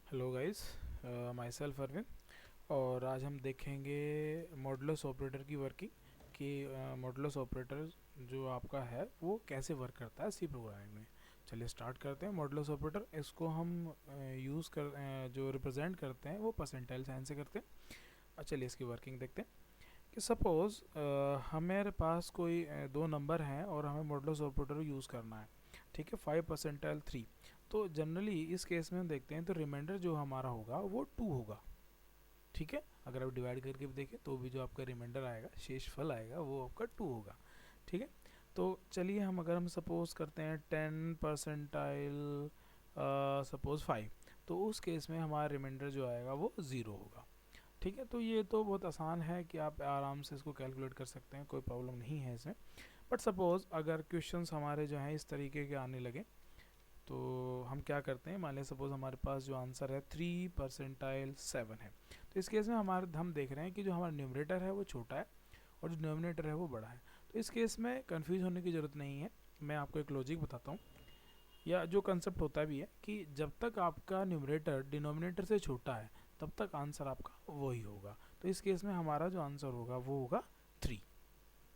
Hello guys, myself Arvind. और आज हम देखेंगे मॉडुलस ऑपरेटर की वर्किंग कि मॉडुलस ऑपरेटर जो आपका है वो कैसे वर्क करता है सी प्रोग्रामिंग में। चलिए स्टार्ट करते हैं। मॉडुलस ऑपरेटर इसको हम यूज़ कर जो रिप्रेजेंट करते हैं वो परसेंटाइल साइन से करते हैं। चलिए इसकी वर्किंग देखते हैं कि सपोज़ हमारे पास कोई दो नंबर हैं और हमें मॉडुलस ऑपरेटर यूज़ करना है। ठीक है, 5 परसेंटाइल 3। तो जनरली इस केस में हम देखते हैं तो रिमाइंडर जो हमारा होगा वो 2 होगा। ठीक है, अगर आप डिवाइड करके भी देखें तो भी जो आपका रिमाइंडर आएगा, शेष फल आएगा, वो आपका 2 होगा। ठीक है, तो चलिए हम सपोज करते हैं 10 परसेंटाइल सपोज 5, तो उस केस में हमारा रिमाइंडर जो आएगा वो 0 होगा। ठीक है, तो ये तो बहुत आसान है कि आप आराम से इसको कैलकुलेट कर सकते हैं, कोई प्रॉब्लम नहीं है इसमें। बट सपोज़ अगर क्वेश्चंस हमारे जो हैं इस तरीके के आने लगे तो हम क्या करते हैं, मान लें सपोज़ हमारे पास जो आंसर है 3 परसेंटाइल 7 है। तो इस केस में हम देख रहे हैं कि जो हमारा न्यूमरेटर है वो छोटा है और जो डिनोमिनेटर है वो बड़ा है। तो इस केस में कंफ्यूज होने की ज़रूरत नहीं है। मैं आपको एक लॉजिक बताता हूँ, या जो कंसेप्ट होता भी है कि जब तक आपका न्यूमरेटर डिनोमिनेटर से छोटा है तब तक आंसर आपका वही होगा। तो इस केस में हमारा जो आंसर होगा वो होगा 3।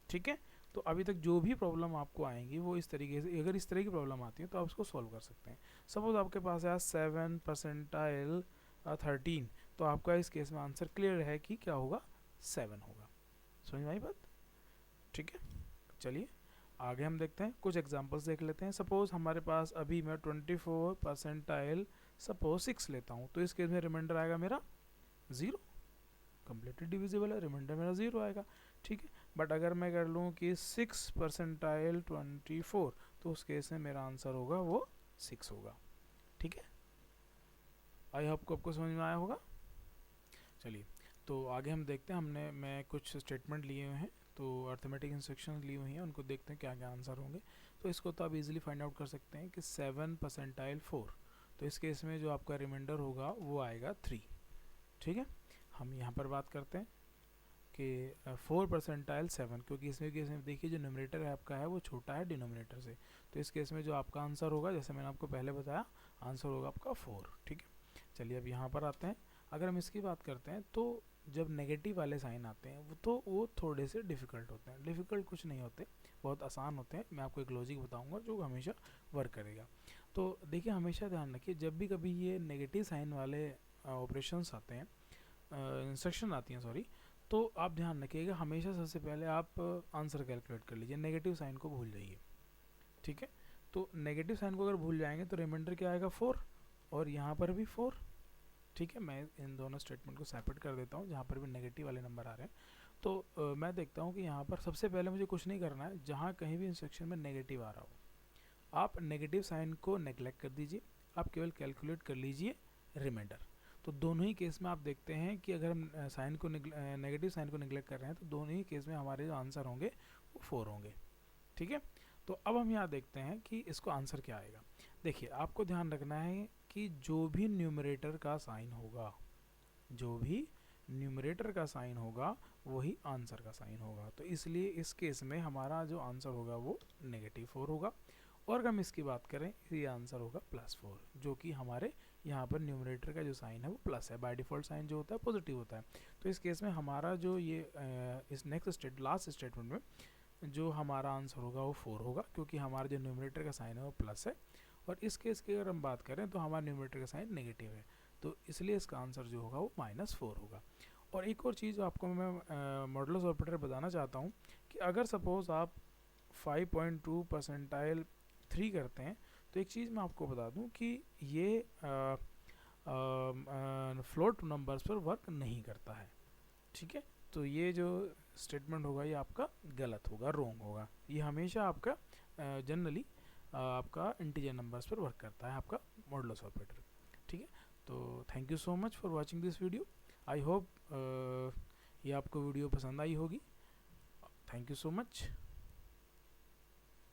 ठीक है, तो अभी तक जो भी प्रॉब्लम आपको आएंगी वो इस तरीके से, अगर इस तरह की प्रॉब्लम आती है तो आप उसको सॉल्व कर सकते हैं। सपोज आपके पास है 7 परसेंटाइल 13, तो आपका इस केस में आंसर क्लियर है कि क्या होगा, 7 होगा। समझ में आई बात? ठीक है, चलिए आगे हम देखते हैं, कुछ एग्जांपल्स देख लेते हैं। सपोज हमारे पास अभी मैं 24 परसेंटाइल सपोज 6 लेता हूँ, तो इस केस में रिमाइंडर आएगा मेरा 0, कम्प्लीटली डिविजिबल है, रिमाइंडर मेरा 0 आएगा। ठीक है, बट अगर मैं कर लूँ कि 6 परसेंटाइल 24, तो उस केस में मेरा आंसर होगा वो 6 होगा। ठीक है, आई होप को आपको समझ में आया होगा। चलिए तो आगे हम देखते हैं, मैं कुछ स्टेटमेंट लिए हुए हैं, तो अर्थमेटिक इंस्ट्रक्शन ली हुई हैं, उनको देखते हैं क्या क्या आंसर होंगे। तो इसको तो आप इजीली फाइंड आउट कर सकते हैं कि 7 परसेंटाइल 4, तो इस केस में जो आपका रिमाइंडर होगा वो आएगा 3। ठीक है, हम यहाँ पर बात करते हैं कि 4 परसेंटाइल 7, क्योंकि इसमें केस में देखिए जो न्यूमरेटर है आपका है वो छोटा है डिनोमिनेटर से। तो इस केस में जो आपका आंसर होगा, जैसे मैंने आपको पहले बताया, आंसर होगा आपका 4। ठीक है, चलिए अब यहाँ पर आते हैं। अगर हम इसकी बात करते हैं तो जब नेगेटिव वाले साइन आते हैं वो थोड़े से डिफ़िकल्ट होते हैं। डिफ़िकल्ट कुछ नहीं होते, बहुत आसान होते हैं। मैं आपको एक लॉजिक बताऊंगा जो हमेशा वर्क करेगा। तो देखिए, हमेशा ध्यान रखिए, जब भी कभी ये नेगेटिव साइन वाले ऑपरेशंस आते हैं, इंस्ट्रक्शन आती हैं सॉरी, तो आप ध्यान रखिएगा, हमेशा सबसे पहले आप आंसर कैलकुलेट कर लीजिए, नेगेटिव साइन को भूल जाइए। ठीक है, तो नेगेटिव साइन को अगर भूल जाएंगे तो रिमाइंडर क्या आएगा, 4, और यहाँ पर भी 4। ठीक है, मैं इन दोनों स्टेटमेंट को सेपरेट कर देता हूँ जहाँ पर भी नेगेटिव वाले नंबर आ रहे हैं। तो मैं देखता हूँ कि यहाँ पर सबसे पहले मुझे कुछ नहीं करना है, जहाँ कहीं भी इंस्ट्रक्शन में नेगेटिव आ रहा हो आप नेगेटिव साइन को नेग्लेक्ट कर दीजिए, आप केवल कैलकुलेट कर लीजिए रिमाइंडर। तो दोनों ही केस में आप देखते हैं कि अगर हम साइन को नेगेटिव साइन को निगलेक्ट कर रहे हैं तो दोनों ही केस में हमारे जो आंसर होंगे वो 4 होंगे। ठीक है, तो अब हम यहाँ देखते हैं कि इसको आंसर क्या आएगा। देखिए, आपको ध्यान रखना है कि जो भी न्यूमरेटर का साइन होगा, जो भी न्यूमरेटर का साइन होगा वही आंसर का साइन होगा। तो इसलिए इस केस में हमारा जो आंसर होगा वो -4 होगा। और अगर हम इसकी बात करें, ये आंसर होगा +4, जो कि हमारे यहाँ पर न्यूमरेटर का जो साइन है वो प्लस है। बाय डिफ़ॉल्ट साइन जो होता है पॉजिटिव होता है। तो इस केस में हमारा जो ये इस लास्ट स्टेटमेंट में जो हमारा आंसर होगा वो 4 होगा, क्योंकि हमारा जो न्यूमरेटर का साइन है वो प्लस है। और इस केस की अगर हम बात करें तो हमारा न्यूमरेटर का साइन नेगेटिव है, तो इसलिए इसका आंसर जो होगा वो -4 होगा। और एक और चीज़ आपको मैं मॉडुलस ऑपरेटर बताना चाहता हूँ कि अगर सपोज़ आप 5.2 परसेंटाइल 3 करते हैं, तो एक चीज़ मैं आपको बता दूं कि ये फ्लोट नंबर्स पर वर्क नहीं करता है। ठीक है, तो ये जो स्टेटमेंट होगा ये आपका गलत होगा, रॉन्ग होगा। ये हमेशा आपका जनरली आपका इंटीजर नंबर्स पर वर्क करता है, आपका मॉडुलस ऑपरेटर। ठीक है, तो thank you so much for watching this video. I hope ये आपको वीडियो पसंद आई होगी। Thank you so much.